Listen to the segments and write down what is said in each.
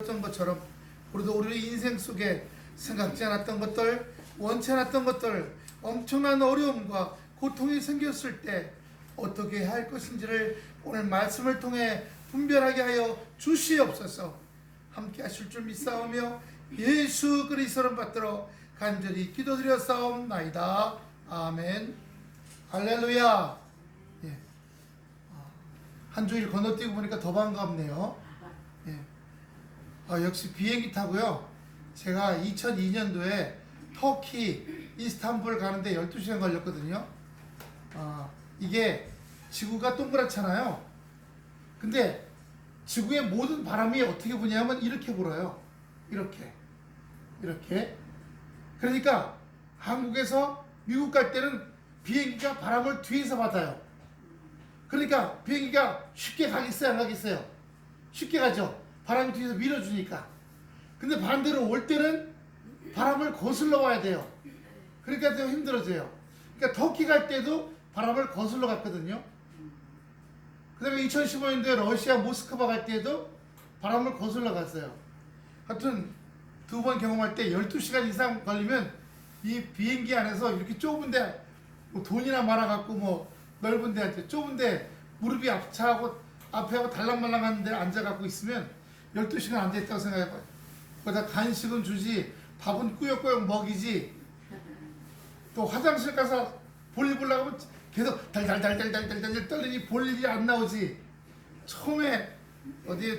했던 것처럼 우리도 우리 인생 속에 생각지 않았던 것들, 원치 않았던 것들, 엄청난 어려움과 고통이 생겼을 때 어떻게 해야 할 것인지를 오늘 말씀을 통해 분별하게 하여 주시옵소서. 함께 하실 줄 믿사오며 예수 그리스도를 받들어 간절히 기도드렸사옵나이다. 아멘. 할렐루야. 예. 한 주일 건너뛰고 보니까 더 반갑네요. 예. 역시 비행기 타고요. 제가 2002년도에 터키 이스탄불 가는데 12시간 걸렸거든요. 이게 지구가 동그랗잖아요. 근데 지구의 모든 바람이 어떻게 부냐면 이렇게 불어요. 이렇게. 그러니까 한국에서 미국 갈 때는 비행기가 바람을 뒤에서 받아요. 그러니까 비행기가 쉽게 가겠어요, 안 가겠어요? 쉽게 가죠. 바람이 뒤에서 밀어주니까. 근데 반대로 올 때는 바람을 거슬러 와야 돼요. 그러니까 좀 힘들어져요. 그러니까 터키 갈 때도 바람을 거슬러 갔거든요. 그 다음에 2015년도에 러시아 모스크바 갈 때도 바람을 거슬러 갔어요. 하여튼 두 번 경험할 때 12시간 이상 걸리면 이 비행기 안에서 이렇게 좁은데 뭐 돈이나 말아갖고 뭐 넓은 데한테 좁은데 무릎이 앞차하고 앞에하고 달랑말랑한 데 앉아갖고 있으면 12시간 앉아있다고 생각해봐요. 거기다 간식은 주지, 밥은 꾸역꾸역 먹이지, 또 화장실 가서 볼일 보려고 하면 계속 달달달달달달달 떨리니 볼일이 안 나오지. 처음에 어디에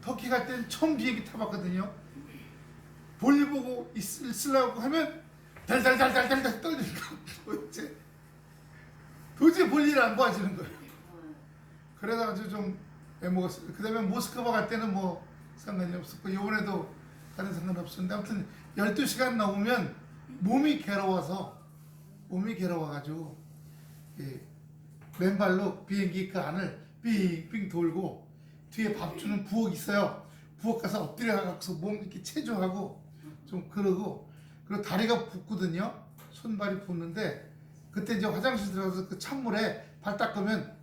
터키 갈 때는 처음 비행기 타봤거든요. 볼일 보고 있으려고 하면 달달달달달달 떨리니까 도저히 볼일을 안 보아지는 거예요. 그래서 좀 애먹었어요. 그 다음에 모스크바 갈 때는 뭐 상관이 없었고, 이번에도 다른 상관 없었는데, 아무튼 12시간 넘으면 몸이 괴로워가지고 맨발로 비행기 그 안을 빙빙 돌고, 뒤에 밥 주는 부엌 있어요. 부엌 가서 엎드려 가서 몸 이렇게 체조하고 좀 그러고, 그리고 다리가 붓거든요. 손발이 붓는데, 그때 이제 화장실 들어가서 그 찬물에 발 닦으면,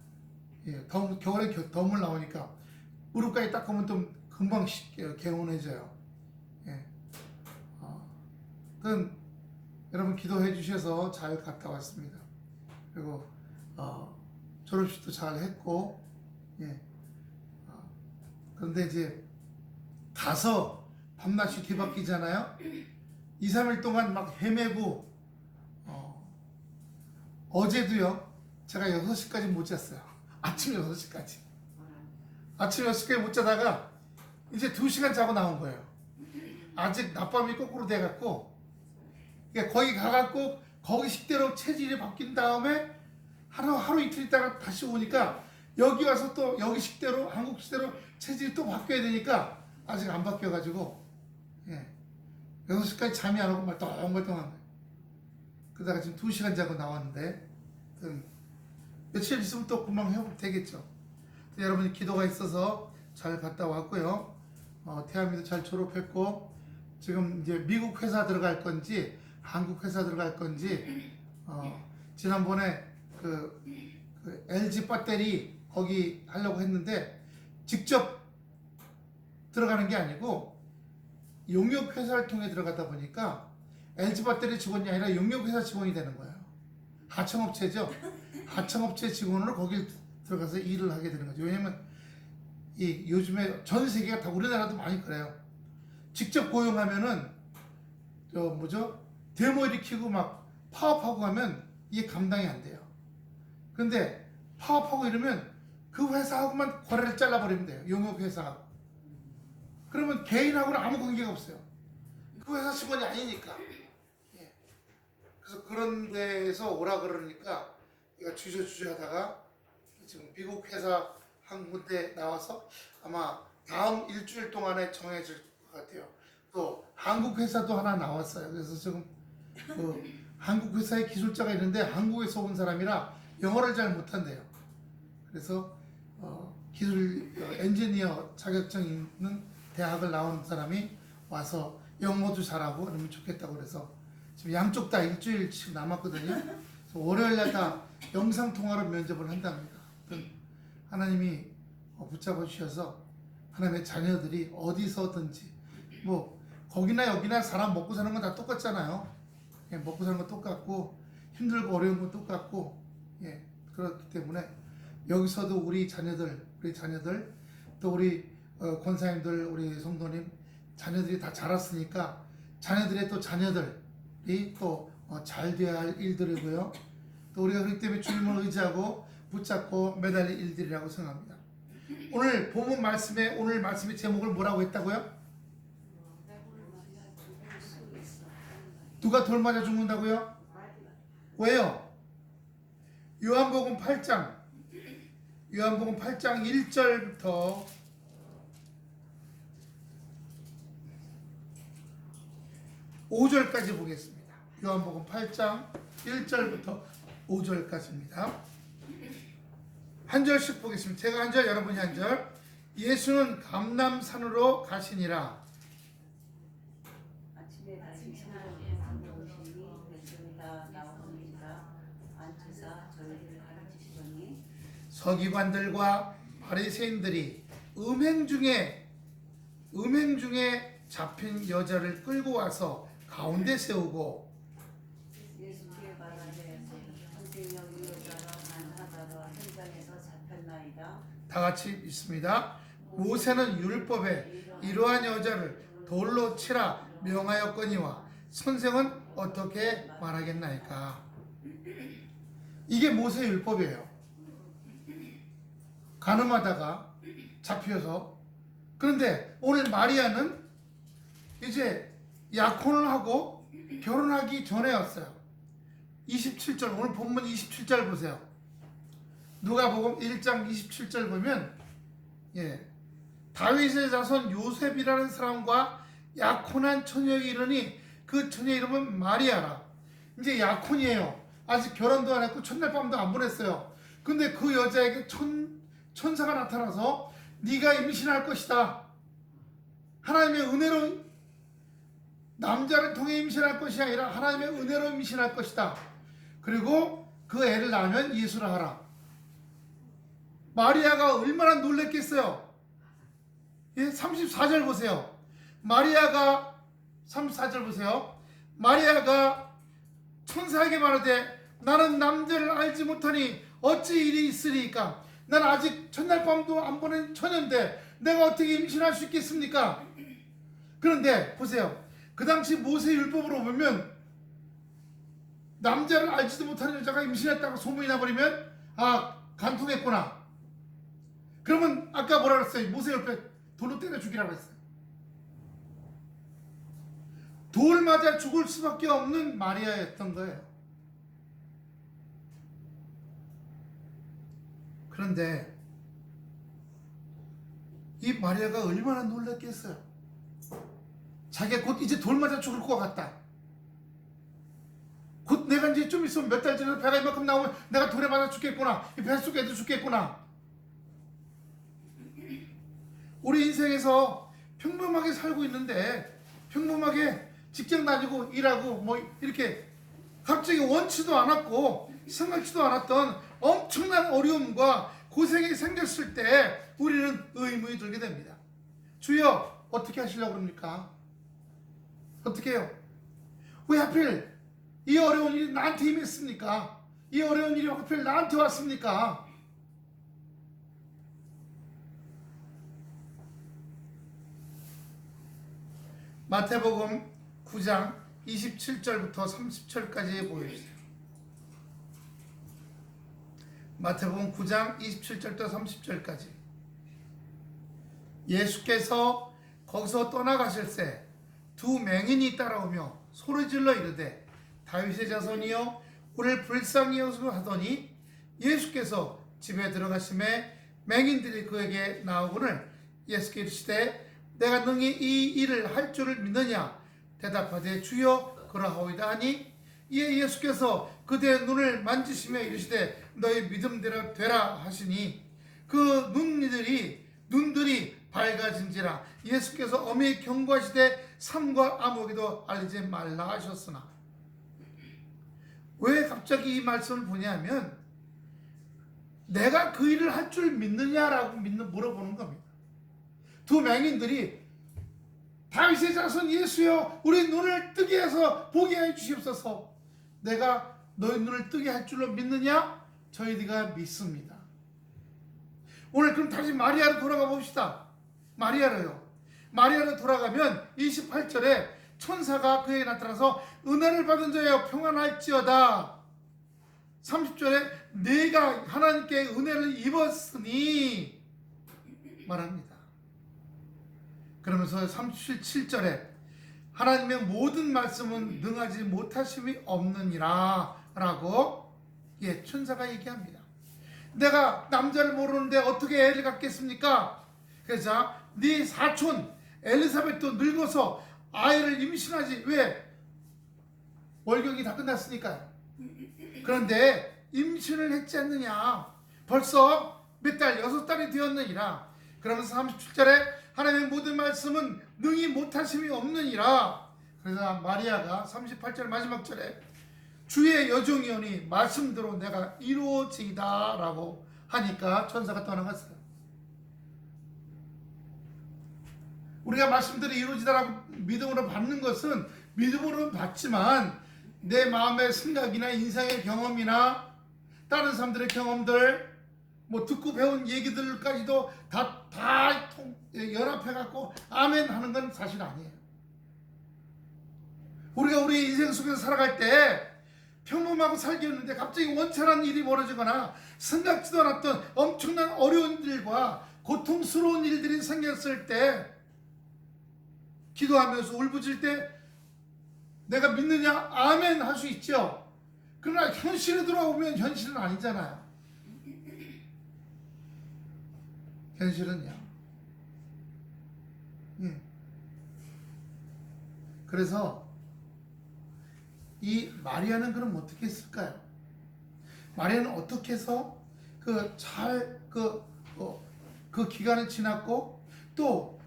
겨울에 더물 나오니까 무릎까지 닦으면 좀 금방 개운해져요. 여러분 기도해 주셔서 잘 갔다 왔습니다. 그리고 졸업식도 잘 했고, 그런데 이제 가서 밤낮이 뒤바뀌잖아요. 2, 3일 동안 막 헤매고, 어제도요, 제가 6시까지 못 잤어요. 아침 6시까지. 아침 6시까지 못 자다가 이제 2시간 자고 나온 거예요. 아직 낮밤이 거꾸로 돼갖고, 그러니까 거기 가갖고 거기 식대로 체질이 바뀐 다음에 하루 이틀 있다가 다시 오니까 여기 와서 또 여기 식대로, 한국 식대로 체질이 또 바뀌어야 되니까 아직 안 바뀌어가지고 6시까지 잠이 안 오고 말똥말똥한 거예요. 그러다가 지금 2시간 자고 나왔는데, 며칠 있으면 또 금방 회복되겠죠. 여러분이 기도가 있어서 잘 갔다 왔고요. 태아미도 잘 졸업했고, 지금 이제 미국 회사 들어갈 건지 한국 회사 들어갈 건지, 지난번에 그 LG 배터리 거기 하려고 했는데 직접 들어가는 게 아니고 용역 회사를 통해 들어가다 보니까 LG 배터리 직원이 아니라 용역 회사 직원이 되는 거예요. 하청업체죠. 하청업체 직원으로 거기 들어가서 일을 하게 되는 거죠. 왜냐면 요즘에 전 세계가 다, 우리나라도 많이 그래요. 직접 고용하면은 데모 일으키고 막 파업하고 하면 이게 감당이 안 돼요. 근데 파업하고 이러면 그 회사하고만 거래를 잘라버리면 돼요. 용역 회사하고. 그러면 개인하고는 아무 관계가 없어요. 그 회사 직원이 아니니까. 그래서 그런 데에서 오라 그러니까 얘가 주저주저 하다가 지금 미국 회사 한 군데 나와서 아마 다음 일주일 동안에 정해질 것 같아요. 또 한국 회사도 하나 나왔어요. 그래서 지금 한국 회사에 기술자가 있는데 한국에서 온 사람이라 영어를 잘 못한대요. 그래서 기술 엔지니어 자격증 있는 대학을 나온 사람이 와서 영어도 잘하고 그러면 좋겠다고 그래서 지금 양쪽 다 일주일씩 남았거든요. 그래서 월요일날 다 영상통화로 면접을 한답니다. 하나님이 붙잡아 주셔서 하나님의 자녀들이 어디서든지 뭐 거기나 여기나 사람 먹고 사는 건 다 똑같잖아요. 예, 먹고 사는 건 똑같고 힘들고 어려운 건 똑같고, 예, 그렇기 때문에 여기서도 우리 자녀들 또 우리 권사님들, 우리 성도님 자녀들이 다 자랐으니까 자녀들의 또 자녀들이 또 잘 되어야 할 일들이고요. 또 우리가 그렇기 때문에 주님을 의지하고 붙잡고 매달릴 일들이라고 생각합니다. 오늘 본문 말씀에 오늘 말씀의 제목을 뭐라고 했다고요? 누가 돌 맞아 죽는다고요? 왜요? 요한복음 8장 1절부터 5절까지 보겠습니다. 요한복음 8장 1절부터 5절까지입니다. 한 절씩 보겠습니다. 제가 한 절, 여러분이 한 절. 예수는 감람산으로 가시니라. 아침에 다시 오시니 백성이다 나오니라 앉으사 저희를 가르치시더니 서기관들과 바리새인들이 음행 중에 잡힌 여자를 끌고 와서 가운데 세우고 예수께 말하되 선생님 이 여자가 만하다가 현장에서 잡혔나이다. 다 같이 읽습니다. 모세는 율법에 이러한 여자를 돌로 치라 명하였거니와 선생은 어떻게 말하겠나이까. 이게 모세 율법이에요. 간음하다가 잡혀서. 그런데 오늘 마리아는 이제 약혼을 하고 결혼하기 전에였어요. 27절, 오늘 본문 27절 보세요. 누가복음 1장 27절 보면, 예, 다윗의 자손 요셉이라는 사람과 약혼한 처녀에 이르니 그 처녀 이름은 마리아라. 이제 약혼이에요. 아직 결혼도 안 했고 첫날 밤도 안 보냈어요. 근데 그 여자에게 천사가 나타나서 네가 임신할 것이다. 하나님의 은혜로, 남자를 통해 임신할 것이 아니라 하나님의 은혜로 임신할 것이다. 그리고 그 애를 낳으면 예수를 하라. 마리아가 얼마나 놀랬겠어요. 예, 34절 보세요. 마리아가 34절 보세요. 마리아가 천사에게 말하되 나는 남자를 알지 못하니 어찌 일이 있으리까. 난 아직 첫날 밤도 안 보낸 처녀인데 내가 어떻게 임신할 수 있겠습니까? 그런데 보세요. 그 당시 모세 율법으로 보면 남자를 알지도 못하는 여자가 임신했다고 소문이 나버리면 간통했구나. 그러면 아까 뭐라 그랬어요? 모세 율법에 돌로 때려 죽이라고 했어요. 돌 맞아 죽을 수밖에 없는 마리아였던 거예요. 그런데 이 마리아가 얼마나 놀랐겠어요. 자기가 곧 이제 돌 맞아 죽을 것 같다. 곧 내가 이제 좀 있으면 몇 달 전에 배가 이만큼 나오면 내가 돌에 맞아 죽겠구나. 이 뱃속에도 죽겠구나. 우리 인생에서 평범하게 살고 있는데, 평범하게 직장 다니고 일하고 뭐 이렇게 갑자기 원치도 않았고 생각지도 않았던 엄청난 어려움과 고생이 생겼을 때 우리는 의문이 들게 됩니다. 주여 어떻게 하시려고 그럽니까? 어떻게 해요? 왜 하필 이 어려운 일이 나한테 임했습니까? 이 어려운 일이 하필 나한테 왔습니까? 마태복음 9장 27절부터 30절까지 보여주세요. 마태복음 9장 27절부터 30절까지. 예수께서 거기서 떠나가실새 두 맹인이 따라오며 소리질러 이르되 다윗의 자손이여 우리를 불쌍히 여기소서 하더니 예수께서 집에 들어가심에 맹인들이 그에게 나오거늘 예수께 이르시되 내가 능히 이 일을 할 줄을 믿느냐 대답하되 주여 그러하오이다 하니 이에 예수께서 그대의 눈을 만지시며 이르시되 너희 믿음대로 되라 하시니 그 눈들이 밝아진지라. 예수께서 엄히 경고하시되 삼과 아무에게도 알리지 말라 하셨으나. 왜 갑자기 이 말씀을 보냐면 내가 그 일을 할 줄 믿느냐라고 물어보는 겁니다. 두 맹인들이 다윗의 자손 예수여 우리 눈을 뜨게 해서 보게 해 주시옵소서. 내가 너희 눈을 뜨게 할 줄로 믿느냐? 저희들가 믿습니다. 오늘 그럼 다시 마리아로 돌아가 봅시다. 마리아로 돌아가면 28절에 천사가 그에게 나타나서 은혜를 받은 자여 평안할지어다. 30절에 내가 하나님께 은혜를 입었으니 말합니다. 그러면서 37절에 하나님의 모든 말씀은 능하지 못하심이 없느니라 라고 천사가 얘기합니다. 내가 남자를 모르는데 어떻게 애를 갖겠습니까? 그래서 네 사촌 엘리사벳도 늙어서 아이를 임신하지. 왜? 월경이 다 끝났으니까요. 그런데 임신을 했지 않느냐. 벌써 몇 달, 6달이 되었느니라. 그러면서 37절에 하나님의 모든 말씀은 능히 못하심이 없느니라. 그래서 마리아가 38절 마지막 절에 주의 여종이오니 말씀대로 내가 이루어지이다 라고 하니까 천사가 떠나갔어요. 우리가 말씀대로 이루어지다라고 믿음으로 받는 것은 믿음으로 받지만 내 마음의 생각이나 인생의 경험이나 다른 사람들의 경험들 뭐 듣고 배운 얘기들까지도 다 연합해갖고 아멘 하는 건 사실 아니에요. 우리가 우리 인생 속에서 살아갈 때 평범하고 살겠는데 갑자기 원천한 일이 벌어지거나 생각지도 않았던 엄청난 어려운 일과 고통스러운 일들이 생겼을 때 기도하면서 울부짖을 때 내가 믿느냐? 아멘 할 수 있죠. 그러나 현실에 들어오면 현실은 아니잖아요. 현실은요. 그래서 이 마리아는 그럼 어떻게 했을까요? 마리아는 어떻게 해서 그 기간을 지났고 또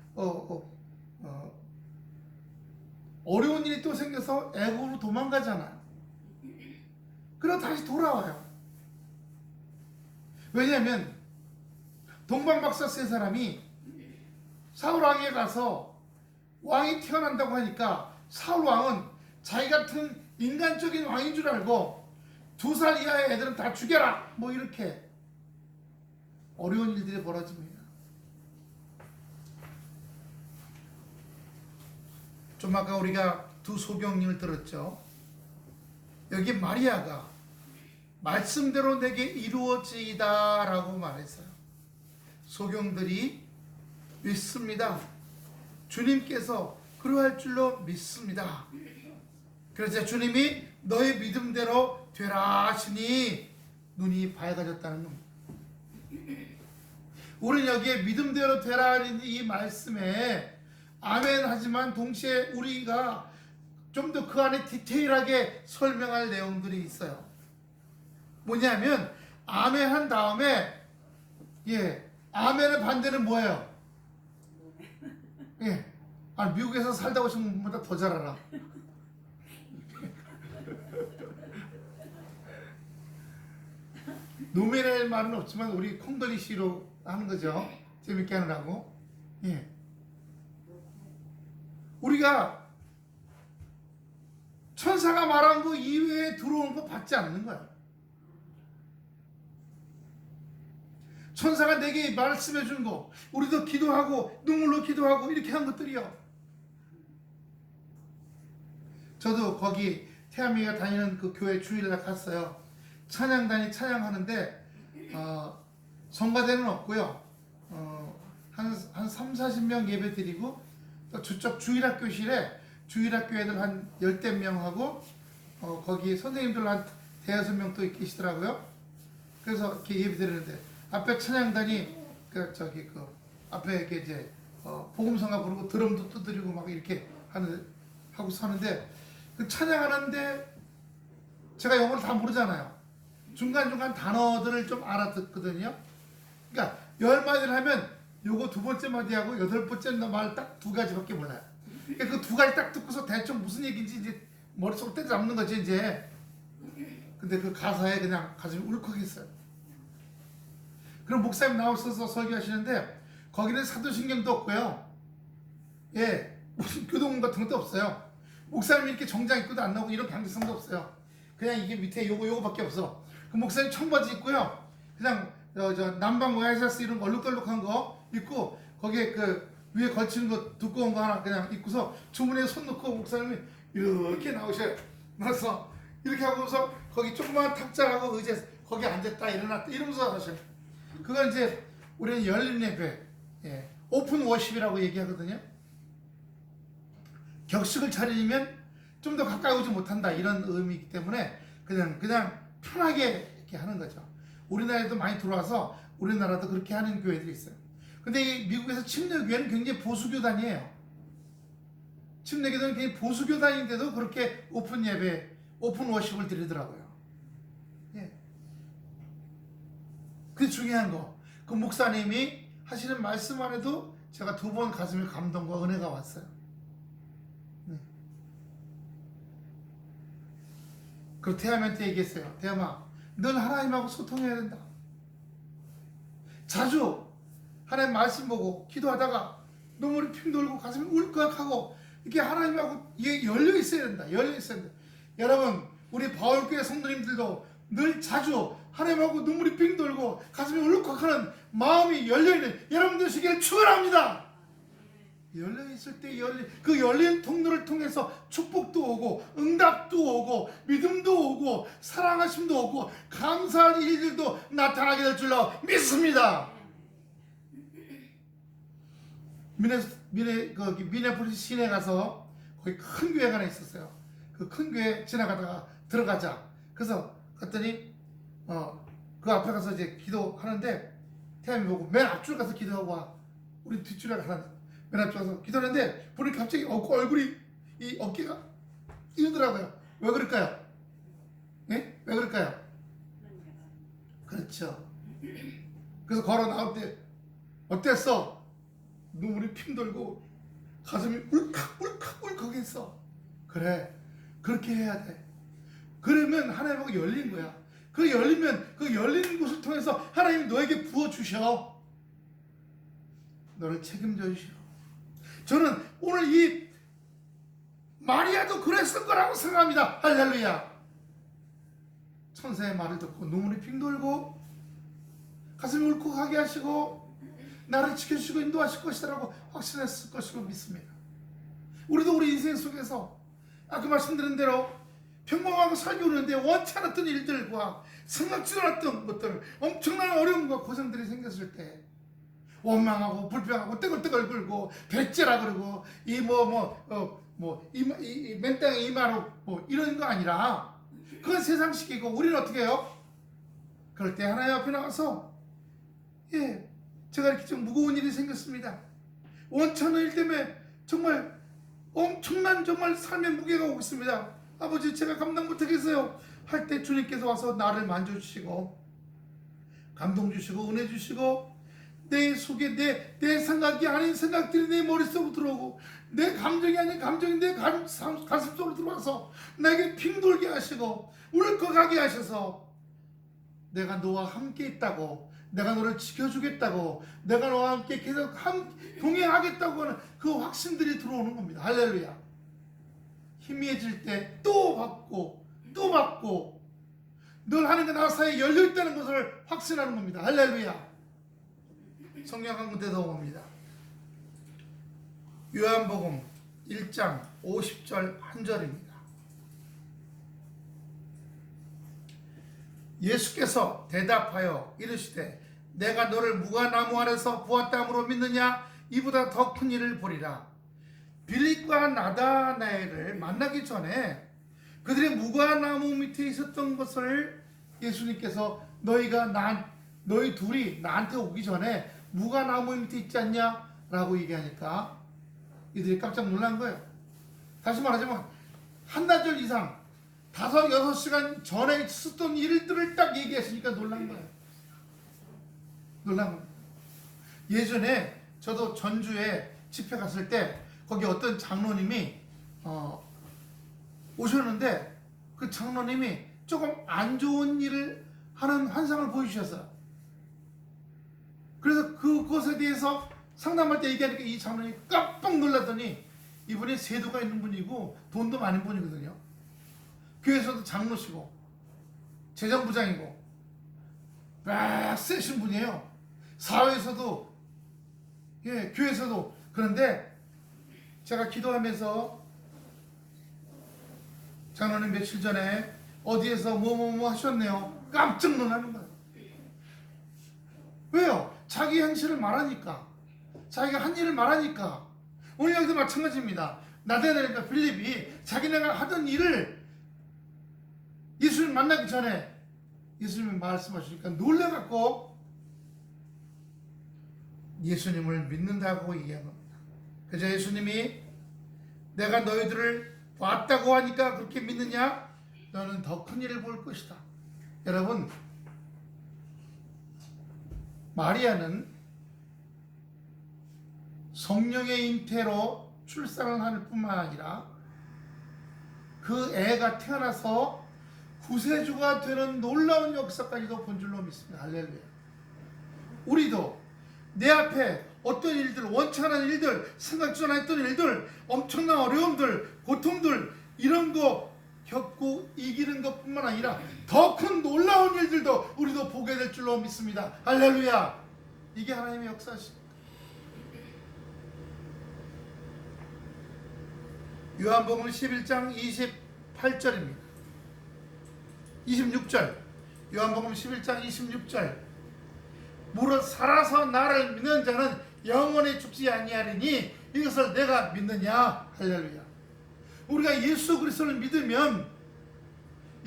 어려운 일이 또 생겨서 애국으로 도망가잖아요. 그러고 다시 돌아와요. 왜냐하면 동방박사 세 사람이 사울 왕에 가서 왕이 태어난다고 하니까 사울 왕은 자기 같은 인간적인 왕인 줄 알고 2살 이하의 애들은 다 죽여라 뭐 이렇게 어려운 일들이 벌어집니다. 좀 아까 우리가 두 소경님을 들었죠. 여기 마리아가 말씀대로 내게 이루어지이다 라고 말했어요. 소경들이 믿습니다. 주님께서 그러할 줄로 믿습니다. 그래서 주님이 너의 믿음대로 되라 하시니 눈이 밝아졌다는 겁니다. 우리는 여기에 믿음대로 되라 하는 이 말씀에 아멘 하지만 동시에 우리가 좀 더 그 안에 디테일하게 설명할 내용들이 있어요. 뭐냐면 아멘 한 다음에 아멘의 반대는 뭐예요? 미국에서 살다 오신 분보다 더 잘 알아. 노면의 말은 없지만 우리 콩글리시로 하는 거죠. 재밌게 하느라고. 우리가 천사가 말한 거 이외에 들어오는 거 받지 않는 거야. 천사가 내게 말씀해 준 거, 우리도 기도하고 눈물로 기도하고 이렇게 한 것들이요. 저도 거기 태아미가 다니는 그 교회 주일날 갔어요. 찬양단이 찬양하는데 성가대는 없고요. 한 3-40명 예배 드리고 또 저쪽 주일학교실에 주일학교 애들 한 10대 명하고 거기 선생님들 한 5-6명 또 계시더라고요. 그래서 이렇게 예배 드리는데 앞에 찬양단이 앞에 이렇게 이제 복음성가 부르고 드럼도 두드리고 막 이렇게 하고 사는데 그 찬양하는데 제가 영어를 다 모르잖아요. 중간중간 단어들을 좀 알아듣거든요. 그러니까 10마디를 하면 요거 2번째 마디하고 8번째 말 딱 2가지밖에 몰라요. 그러니까 그 2가지 딱 듣고서 대충 무슨 얘기인지 이제 머릿속으로 때려잡는 거지 이제. 근데 그 가사에 그냥 가슴이 울컥했어요. 그럼 목사님 나오셔서 설교하시는데 거기는 사도신경도 없고요. 예, 무슨 교도문 같은 것도 없어요. 목사님이 이렇게 정장 입고도 안 나오고 이런 강제성도 없어요. 그냥 이게 밑에 요거밖에 없어. 그 목사님 청바지 입고요. 그냥 저 남방 와이셔츠 이런 거 얼룩덜룩한 거 입고 거기에 그 위에 걸치는 거 두꺼운 거 하나 그냥 입고서 주머니에 손 넣고 목사님이 이렇게 나오셔요. 그래서 이렇게 하고서 거기 조그마한 탁자하고 의자 거기 앉았다 일어났다 이러면서 하셔요. 그건 이제 우리는 열린 예배, 예, 오픈 워십이라고 얘기하거든요. 격식을 차리면 좀 더 가까이 오지 못한다 이런 의미이기 때문에 그냥 편하게 이렇게 하는 거죠. 우리나라에도 많이 들어와서 우리나라도 그렇게 하는 교회들이 있어요. 근데 이 미국에서 침례교회는 굉장히 보수교단이에요. 침례교단은 굉장히 보수교단인데도 그렇게 오픈 예배, 오픈 워십을 드리더라고요. 예. 그게 중요한 거. 그 목사님이 하시는 말씀 안에도 제가 2번 가슴에 감동과 은혜가 왔어요. 그리고 태아한테 얘기했어요. 태아마, 넌 하나님하고 소통해야 된다. 자주 하나님 말씀 보고 기도하다가 눈물이 핑 돌고 가슴이 울컥하고 이렇게 하나님하고 이게 열려 있어야 된다. 열려 있어야 된다. 여러분, 우리 바울교회 성도님들도 늘 자주 하나님하고 눈물이 핑 돌고 가슴이 울컥하는 마음이 열려있는 여러분들 시기를 축원합니다. 열려있을 때 그 열린 통로를 통해서 축복도 오고 응답도 오고 믿음도 오고 사랑하심도 오고 감사한 일들도 나타나게 될 줄로 믿습니다. 미네폴리스 시내 가서 거기 큰 교회가 하나 있었어요. 그 큰 교회 지나가다가 들어가자. 그래서 갔더니 그 앞에 가서 이제 기도하는데 태양이 보고 맨 앞줄 가서 기도하고 와. 우리 뒷줄에 가서 맨 앞줄 가서 기도하는데 보니 갑자기 얼굴이 이 어깨가 이러더라고요. 왜 그럴까요? 예? 왜 그럴까요? 그렇죠. 그래서 걸어 나올 때 어땠어? 눈물이 핑 돌고 가슴이 울컥했어. 그래, 그렇게 해야 돼. 그러면 하나님하고 열린 거야. 그 열리는 곳을 통해서 하나님이 너에게 부어주셔. 너를 책임져 주셔. 저는 오늘 이 마리아도 그랬을 거라고 생각합니다. 할렐루야. 천사의 말을 듣고 눈물이 핑 돌고 가슴이 울컥하게 하시고 나를 지켜주시고 인도하실 것이라고 확신했을 것이고 믿습니다. 우리도 우리 인생 속에서 아까 말씀드린 대로 평범하고 살기 어려운데 원치 않았던 일들과 생각지도 않았던 것들, 엄청난 어려움과 고생들이 생겼을 때 원망하고 불평하고 뜨글뜨글 굴고 배째라 그러고 이 맨땅에 이마로 뭐 이런 거 아니라 그건 세상식이고 우리는 어떻게 해요? 그럴 때 하나님 앞에 나가서 제가 이렇게 좀 무거운 일이 생겼습니다. 원천한 일 때문에 정말 엄청난 정말 삶의 무게가 오고 있습니다. 아버지 제가 감당 못하겠어요. 할 때 주님께서 와서 나를 만져주시고 감동 주시고 은혜 주시고 내 속에 내 생각이 아닌 생각들이 내 머릿속으로 들어오고 내 감정이 아닌 감정이 내 가슴속으로 들어와서 나에게 핑 돌게 하시고 울컥하게 하셔서 내가 너와 함께 있다고, 내가 너를 지켜주겠다고, 내가 너와 함께 계속 동행하겠다고 하는 그 확신들이 들어오는 겁니다. 할렐루야. 희미해질 때 또 받고 늘 하나님과 나 사이에 열려있다는 것을 확신하는 겁니다. 할렐루야. 성경 한 군데 더 봅니다. 요한복음 1장 50절 한 절입니다. 예수께서 대답하여 이르시되 내가 너를 무화나무 아래서 보았다므로 믿느냐? 이보다 더 큰 일을 보리라. 빌립과 나다나엘을 만나기 전에 그들이 무화나무 밑에 있었던 것을 예수님께서 너희 둘이 나한테 오기 전에 무화나무 밑에 있지 않냐? 라고 얘기하니까 이들이 깜짝 놀란 거예요. 다시 말하자면 한나절 이상 5-6시간 전에 있었던 일들을 딱 얘기했으니까 놀란 거예요. 놀란 거예요. 예전에 저도 전주에 집회 갔을 때 거기 어떤 장로님이 오셨는데 그 장로님이 조금 안 좋은 일을 하는 환상을 보여주셨어요. 그래서 그것에 대해서 상담할 때 얘기하니까 이 장로님이 깜빡 놀라더니 이분이 세도가 있는 분이고 돈도 많은 분이거든요. 교회에서도 장로시고 재정부장이고 막 세신 분이에요. 사회에서도 교회에서도. 그런데 제가 기도하면서 장로님 며칠 전에 어디에서 뭐뭐뭐 하셨네요. 깜짝 놀라는 거예요. 왜요? 자기 현실을 말하니까, 자기가 한 일을 말하니까. 오늘 여기도 마찬가지입니다. 나다나엘과 빌립이 자기네가 하던 일을 예수님 만나기 전에 예수님이 말씀하시니까 놀래갖고 예수님을 믿는다고 얘기한 겁니다. 그래서 예수님이 내가 너희들을 왔다고 하니까 그렇게 믿느냐? 너는 더 큰 일을 볼 것이다. 여러분, 마리아는 성령의 잉태로 출산을 할 뿐만 아니라 그 애가 태어나서 구세주가 되는 놀라운 역사까지도 본 줄로 믿습니다. 할렐루야. 우리도 내 앞에 어떤 일들, 원치 않은 일들, 생각지 않았던 일들, 엄청난 어려움들, 고통들, 이런 거 겪고 이기는 것뿐만 아니라 더 큰 놀라운 일들도 우리도 보게 될 줄로 믿습니다. 할렐루야. 이게 하나님의 역사십니다. 요한복음 11장 28절입니다. 26절. 요한복음 11장 26절. 무릇 살아서 나를 믿는 자는 영원히 죽지 아니하리니 이것을 내가 믿느냐. 할렐루야. 우리가 예수 그리스도를 믿으면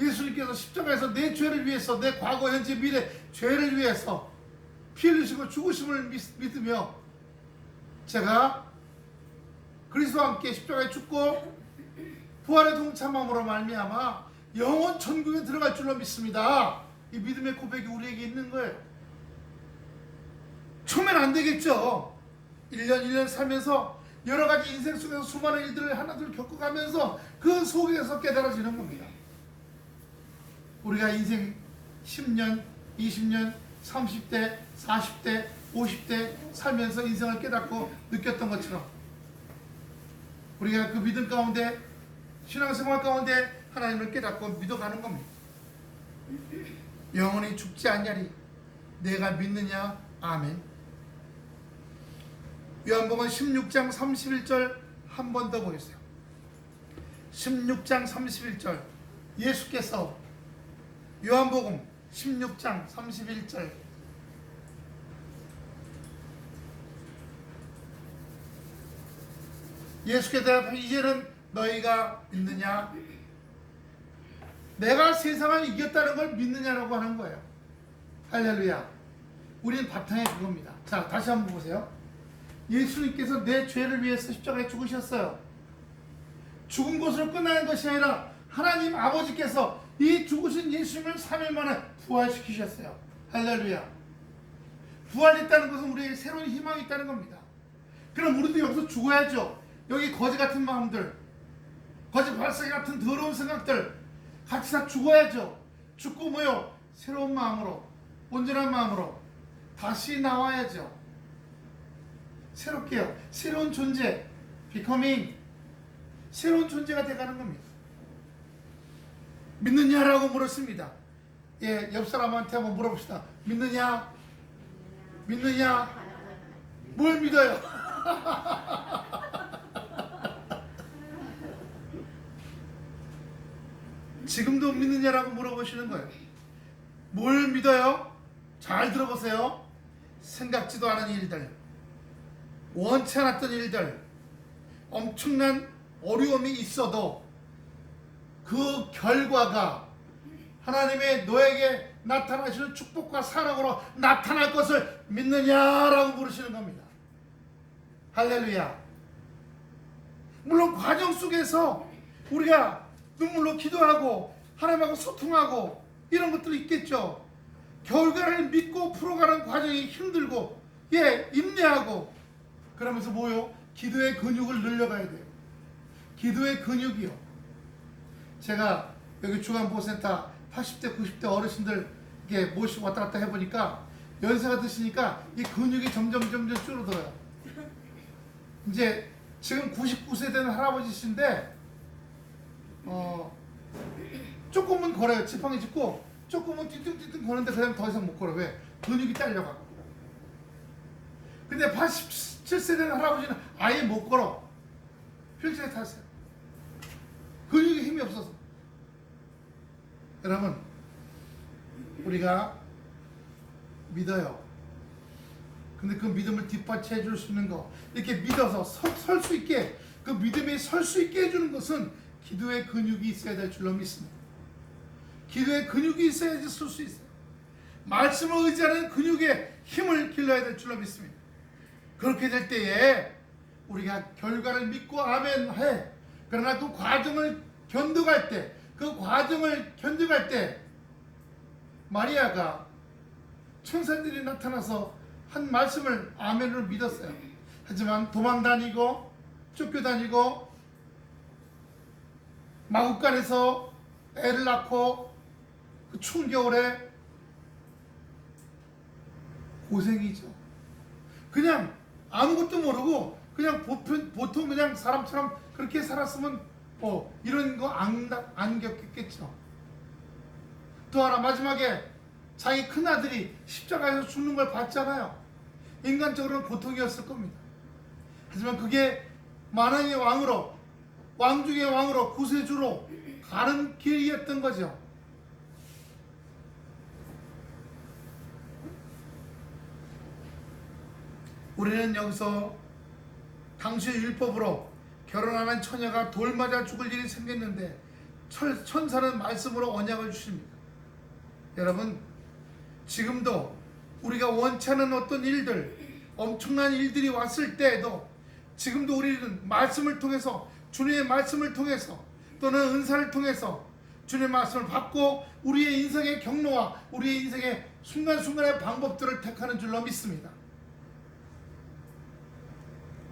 예수님께서 십자가에서 내 죄를 위해서, 내 과거 현재 미래 죄를 위해서 피 흘리시고 죽으심을 믿으며 제가 그리스도와 함께 십자가에 죽고 부활의 동참함으로 말미암아 영원 천국에 들어갈 줄로 믿습니다. 이 믿음의 고백이 우리에게 있는 거예요. 처음엔 안 되겠죠. 1년 1년 살면서 여러 가지 인생 속에서 수많은 일들을 하나둘 겪어가면서 그 속에서 깨달아지는 겁니다. 우리가 인생 10년, 20년, 30대, 40대, 50대 살면서 인생을 깨닫고 느꼈던 것처럼 우리가 그 믿음 가운데, 신앙생활 가운데 하나님을 깨닫고 믿어가는 겁니다. 영원히 죽지 않냐리 내가 믿느냐. 아멘. 요한복음 16장 31절 한 번 더 보겠어요. 16장 31절. 예수께서 요한복음 16장 31절. 예수께 대답해 이제는 너희가 믿느냐? 내가 세상을 이겼다는 걸 믿느냐라고 하는 거예요. 할렐루야. 우리는 바탕에 그겁니다. 자, 다시 한번 보세요. 예수님께서 내 죄를 위해서 십자가에 죽으셨어요. 죽은 것으로 끝나는 것이 아니라 하나님 아버지께서 이 죽으신 예수님을 3일 만에 부활시키셨어요. 할렐루야. 부활했다는 것은 우리에게 새로운 희망이 있다는 겁니다. 그럼 우리도 여기서 죽어야죠. 여기 거지 같은 마음들, 거지 발사기 같은 더러운 생각들 같이 다 죽어야죠. 죽고 뭐요? 새로운 마음으로, 온전한 마음으로 다시 나와야죠. 새롭게요. 새로운 존재, becoming, 새로운 존재가 돼가는 겁니다. 믿느냐라고 물었습니다. 예, 옆 사람한테 한번 물어봅시다. 믿느냐? 믿느냐? 뭘 믿어요? 지금도 믿느냐라고 물어보시는 거예요. 뭘 믿어요? 잘 들어보세요. 생각지도 않은 일들, 원치 않았던 일들, 엄청난 어려움이 있어도 그 결과가 하나님의 너에게 나타나시는 축복과 사랑으로 나타날 것을 믿느냐라고 물으시는 겁니다. 할렐루야. 물론 과정 속에서 우리가 눈물로 기도하고 하나님하고 소통하고 이런 것들이 있겠죠. 결과를 믿고 풀어가는 과정이 힘들고 인내하고 그러면서 뭐요? 기도의 근육을 늘려가야 돼요. 기도의 근육이요. 제가 여기 중앙보센터 80대 90대 어르신들 이렇게 모시고 왔다 갔다 해보니까 연세가 드시니까 이 근육이 점점 줄어들어요. 이제 지금 99세 된 할아버지신데 조금은 걸어요. 지팡이 짚고 조금은 띠뚱띠뚱 거는데 그다음 더 이상 못 걸어. 왜? 근육이 딸려가고. 근데 87세 된 할아버지는 아예 못 걸어. 휠체어 탔어요. 근육에 힘이 없어서. 여러분, 우리가 믿어요. 근데 그 믿음을 뒷받침해 줄 수 있는 거, 이렇게 믿어서 설 수 있게, 그 믿음이 설 수 있게 해주는 것은 기도의 근육이 있어야 될 줄로 믿습니다. 기도의 근육이 있어야지 쓸 수 있어요. 말씀을 의지하는 근육의 힘을 길러야 될 줄로 믿습니다. 그렇게 될 때에 우리가 결과를 믿고 아멘 해. 그러나 그 과정을 견뎌갈 때, 마리아가 천사들이 나타나서 한 말씀을 아멘으로 믿었어요. 하지만 도망다니고 쫓겨다니고 마구간에서 애를 낳고 그 추운 겨울에 고생이죠. 그냥 아무것도 모르고 그냥 보통 그냥 사람처럼 그렇게 살았으면 이런 거 안 겪겠죠. 또 하나, 마지막에 자기 큰아들이 십자가에서 죽는 걸 봤잖아요. 인간적으로는 고통이었을 겁니다. 하지만 그게 만왕의 왕으로, 왕 중의 왕으로, 구세주로 가는 길이었던 거죠. 우리는 여기서 당시 율법으로 결혼하는 처녀가 돌 맞아 죽을 일이 생겼는데 천사는 말씀으로 언약을 주십니다. 여러분, 지금도 우리가 원치 않은 어떤 일들, 엄청난 일들이 왔을 때에도 지금도 우리는 말씀을 통해서, 주님의 말씀을 통해서 또는 은사를 통해서 주님의 말씀을 받고 우리의 인생의 경로와 우리의 인생의 순간순간의 방법들을 택하는 줄로 믿습니다.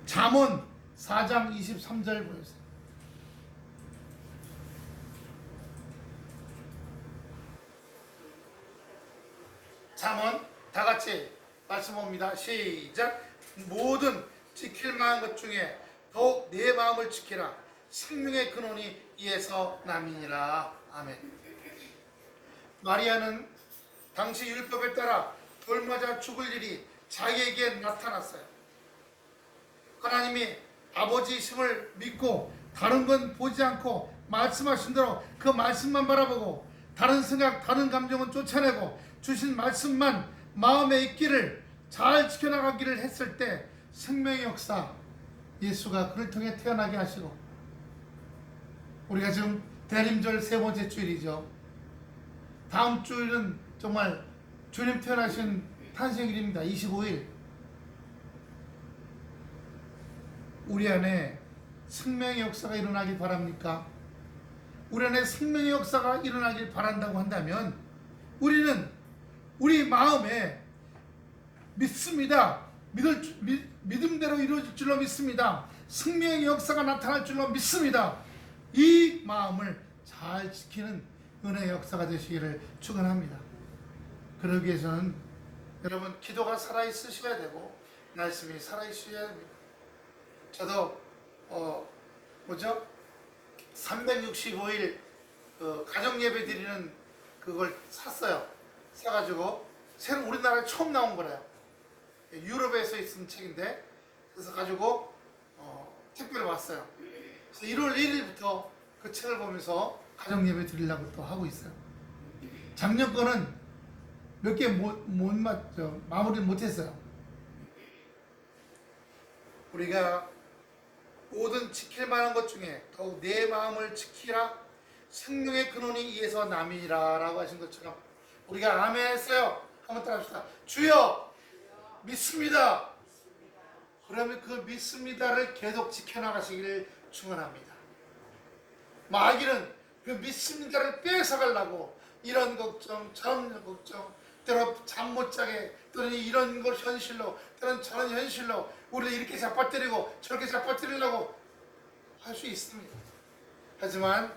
잠언 4장 23절 보세요. 잠언 다 같이 말씀 봅니다. 시작. 모든 지킬 만한 것 중에 더욱 내 마음을 지키라. 생명의 근원이 이에서 남이니라. 아멘. 마리아는 당시 율법에 따라 돌 맞아 죽을 일이 자기에게 나타났어요. 하나님이 아버지이심을 믿고 다른 건 보지 않고 말씀하신 대로 그 말씀만 바라보고 다른 생각, 다른 감정은 쫓아내고 주신 말씀만 마음에 있기를 잘 지켜나가기를 했을 때 생명의 역사, 예수가 그를 통해 태어나게 하시고, 우리가 지금 대림절 3번째 주일이죠. 다음 주일은 정말 주님 태어나신 탄생일입니다. 25일. 우리 안에 생명의 역사가 일어나길 바랍니까? 우리 안에 생명의 역사가 일어나길 바란다고 한다면 우리는 우리 마음에 믿습니다. 믿음대로 이루어질 줄로 믿습니다. 생명의 역사가 나타날 줄로 믿습니다. 이 마음을 잘 지키는 은혜의 역사가 되시기를 축원합니다. 그러기 위해서는 여러분, 기도가 살아있으셔야 되고 말씀이 살아있어야 됩니다. 저도 365일 가정 예배 드리는 그걸 샀어요. 사가지고 새로 우리나라에 처음 나온 거래요. 유럽에서 쓴 책인데, 그래서 가지고 택배를 왔어요. 그래서 1월 1일부터 그 책을 보면서 가정 예배 드리려고 또 하고 있어요. 작년 거는 몇 개 마무리 못했어요. 우리가 모든 지킬 만한 것 중에 더욱 내 마음을 지키라. 생명의 근원이 이에서 남이라 라고 하신 것처럼 우리가 아멘 했어요. 한번 따라합시다. 주여 믿습니다. 그러면 그 믿습니다를 계속 지켜나가시기를 축원합니다. 마귀는 그 믿습니다를 뺏어가려고 이런 걱정 저런 걱정, 때로 잠 못 자게, 또는 이런 걸 현실로, 또는 저런 현실로 우리를 이렇게 잡아뜨리고 저렇게 잡아뜨리려고 할 수 있습니다. 하지만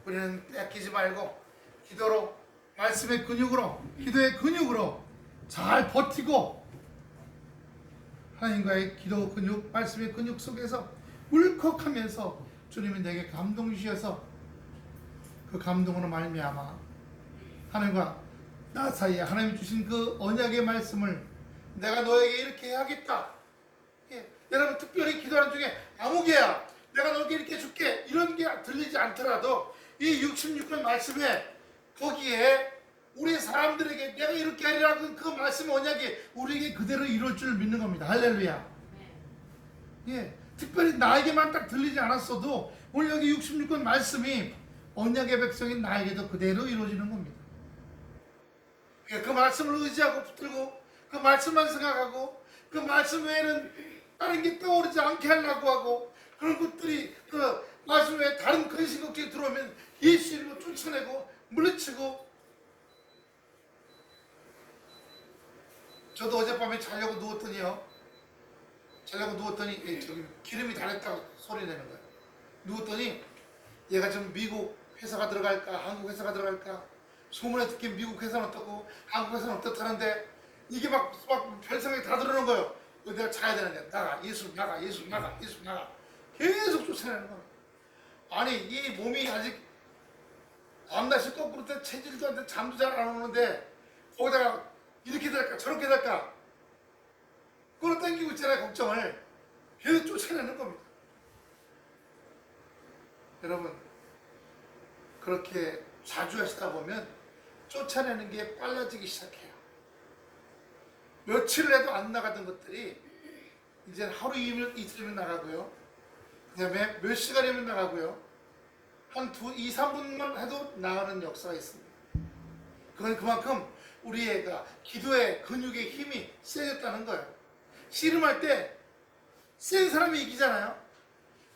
우리는 뺏기지 말고 기도로, 말씀의 근육으로, 기도의 근육으로 잘 버티고 하나님과의 기도 근육, 말씀의 근육 속에서 울컥하면서 주님이 내게 감동 주셔서 그 감동으로 말미암아 하나님과 나 사이에 하나님이 주신 그 언약의 말씀을 내가 너에게 이렇게 해야겠다. 예, 여러분 특별히 기도하는 중에 아무개야 내가 너에게 이렇게 줄게 이런 게 들리지 않더라도 이 66권 말씀에 거기에 우리 사람들에게 내가 이렇게 하리라고 그 말씀 언약이 우리에게 그대로 이룰 줄 믿는 겁니다. 할렐루야. 예, 특별히 나에게만 딱 들리지 않았어도 오늘 여기 66권 말씀이 언약의 백성인 나에게도 그대로 이루어지는 겁니다. 그 말씀을 의지하고 붙들고 그 말씀만 생각하고 그 말씀 외에는 다른 게 떠오르지 않게 하려고 하고 그런 것들이 그 말씀 외에 다른 근심 걱정이 들어오면 예수 이름으로 쫓아내고 물리치고. 저도 어젯밤에 자려고 누웠더니 저기 기름이 달렸다고 소리 내는 거예요. 누웠더니 얘가 좀 미국 회사가 들어갈까 한국 회사가 들어갈까 소문에 듣긴 미국 회사는 어떻고 한국 회사는 어떻다는데 이게 막 별생각이 다 들어오는 거예요. 내가 자야 되는데 나가 예수 나가 예수 나가 예수 나가 계속 쫓아내는 거예요. 아니 이 몸이 아직 밤낮이 거꾸로 때 체질도 안 돼 잠도 잘 안 오는데 거기다가 이렇게 될까 저렇게 될까 끌어당기고 있잖아요. 걱정을 계속 쫓아내는 겁니다. 여러분 그렇게 자주 하시다 보면 쫓아내는 게 빨라지기 시작해요. 며칠 해도 안 나가던 것들이 이제 하루 이틀이면 나가고요. 그 다음에 몇 시간이면 나가고요. 한 2, 3분만 해도 나가는 역사가 있습니다. 그건 그만큼 우리의 기도의 근육의 힘이 세졌다는 거예요. 씨름할 때 센 사람이 이기잖아요.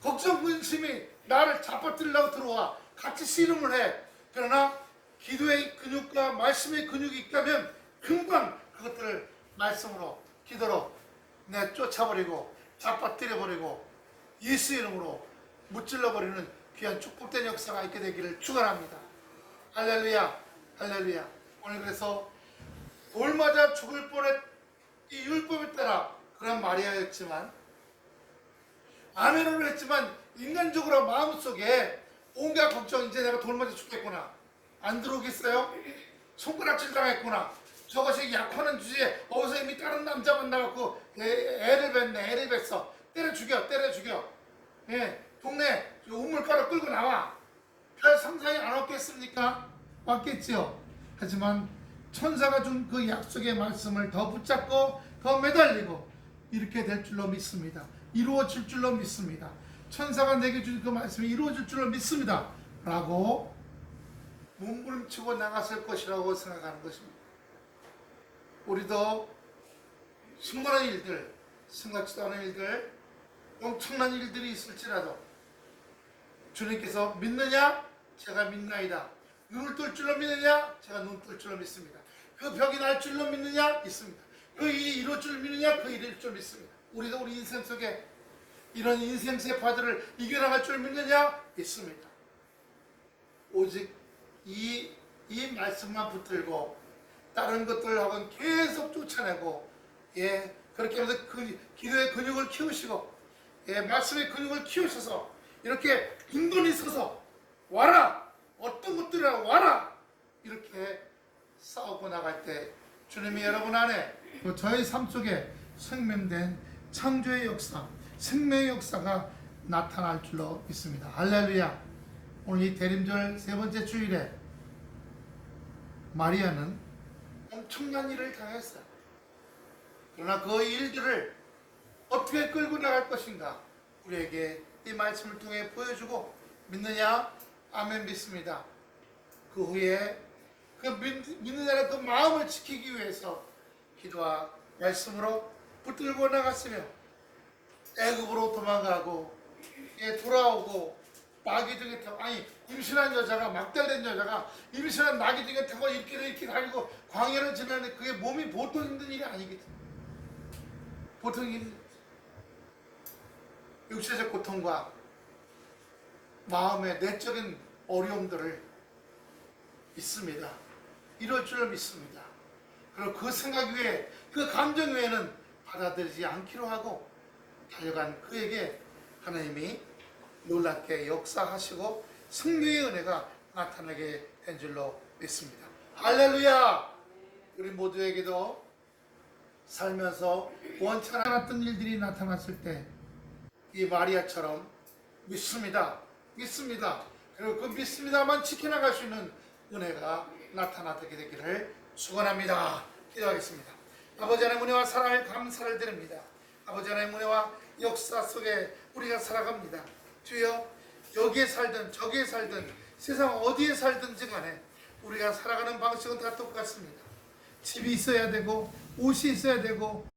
걱정 근심이 나를 잡아뜨리려고 들어와 같이 씨름을 해. 그러나 기도의 근육과 말씀의 근육이 있다면 금방 그것들을 말씀으로 기도로 내 쫓아버리고 잡아뜨려버리고 예수 이름으로 무찔러버리는 귀한 축복된 역사가 있게 되기를 축원합니다. 할렐루야 할렐루야. 오늘 그래서 돌 맞아 죽을 뻔했 이 율법에 따라 그런 마리아였지만 아멘을 했지만 인간적으로 마음속에 온갖 걱정 이제 내가 돌 맞아 죽겠구나 안 들어오겠어요? 손가락질 당했구나 저것이 약화는 주제에 어디서 이미 다른 남자 만나갖고 애를 뱄어 때려 죽여 예, 동네 우물가로 끌고 나와 별 상상이 안 왔겠습니까? 왔겠지요. 하지만 천사가 준 그 약속의 말씀을 더 붙잡고 더 매달리고 이렇게 될 줄로 믿습니다. 이루어질 줄로 믿습니다. 천사가 내게 준 그 말씀이 이루어질 줄로 믿습니다 라고 몸부림치고 나갔을 것이라고 생각하는 것입니다. 우리도 수많은 일들, 생각지도 않은 일들, 엄청난 일들이 있을지라도 주님께서 믿느냐? 제가 믿나이다. 눈을 뜰 줄로 믿느냐? 제가 눈 뜰 줄로 믿습니다. 그 벽이 날 줄로 믿느냐? 있습니다. 그 일이 이룰 줄 믿느냐? 그 일이 이룰 줄 믿습니다. 우리도 우리 인생 속에 이런 인생 세파들을 이겨나갈 줄 믿느냐? 있습니다. 오직 이 말씀만 붙들고 다른 것들하고는 계속 쫓아내고 그렇게 하면서 기도의 근육을 키우시고 말씀의 근육을 키우셔서 이렇게 든든히 서서 와라 어떤 것들이라 와라 이렇게 싸우고 나갈 때 주님이 여러분 안에 저희 삶 속에 생명된 창조의 역사 생명의 역사가 나타날 줄로 믿습니다. 할렐루야. 오늘 이 대림절 세 번째 주일에 마리아는 엄청난 일을 당했어요. 그러나 그 일들을 어떻게 끌고 나갈 것인가 우리에게 이 말씀을 통해 보여주고 믿느냐? 아멘 믿습니다. 그 후에 그 믿느냐는 그 마음을 지키기 위해서 기도와 말씀으로 붙들고 나갔으며 애굽으로 도망가고 돌아오고 나귀 등에 타고 임신한 여자가 막달된 여자가 임신한 나귀 등에 타고 이렇게 다니고 광야를 지나는데 그게 몸이 보통 힘든 일이 아니거든. 보통 일이 육체적 고통과 마음의 내적인 어려움들을 있습니다. 이럴 줄 믿습니다. 그리고 그 생각 위에 그 감정 위에는 받아들이지 않기로 하고 달려간 그에게 하나님이 놀랍게 역사하시고 승리의 은혜가 나타나게 된 줄로 믿습니다. 할렐루야! 우리 모두에게도 살면서 원치 않았던 일들이 나타났을 때 이 마리아처럼 믿습니다. 그리고 그 믿습니다만 지켜나갈 수 있는 은혜가 나타나게 되기를 축원합니다. 기도하겠습니다. 아버지 하나님 은혜와 사랑을 감사를 드립니다. 아버지 하나님 은혜와 역사 속에 우리가 살아갑니다. 주여, 여기에 살든 저기에 살든 세상 어디에 살든지 간에 우리가 살아가는 방식은 다 똑같습니다. 집이 있어야 되고 옷이 있어야 되고